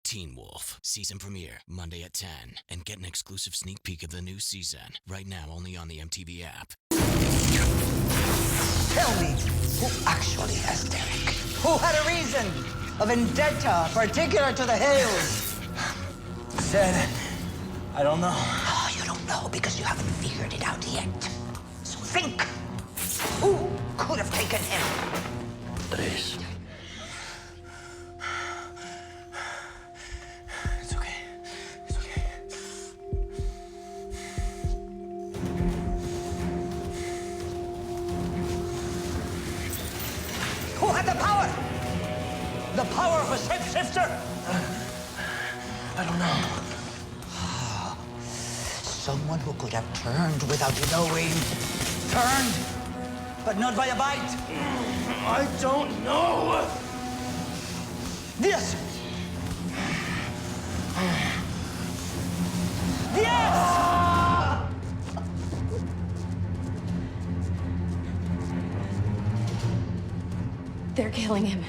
Teen Wolf season premiere Monday at 10, and get an exclusive sneak peek of the new season right now only on the MTV app. Tell me, who actually has Derek? Who had a reason, a vendetta particular to the Hales? Said, I don't know. Oh, you don't know because you haven't figured it out yet. So think, who could have taken him? Tres. It's okay. It's okay. Who had the power? The power of a shapeshifter? I don't know. Someone who could have turned without knowing. Turned, but not by a bite. I don't know. Yes! Yes! They're killing him.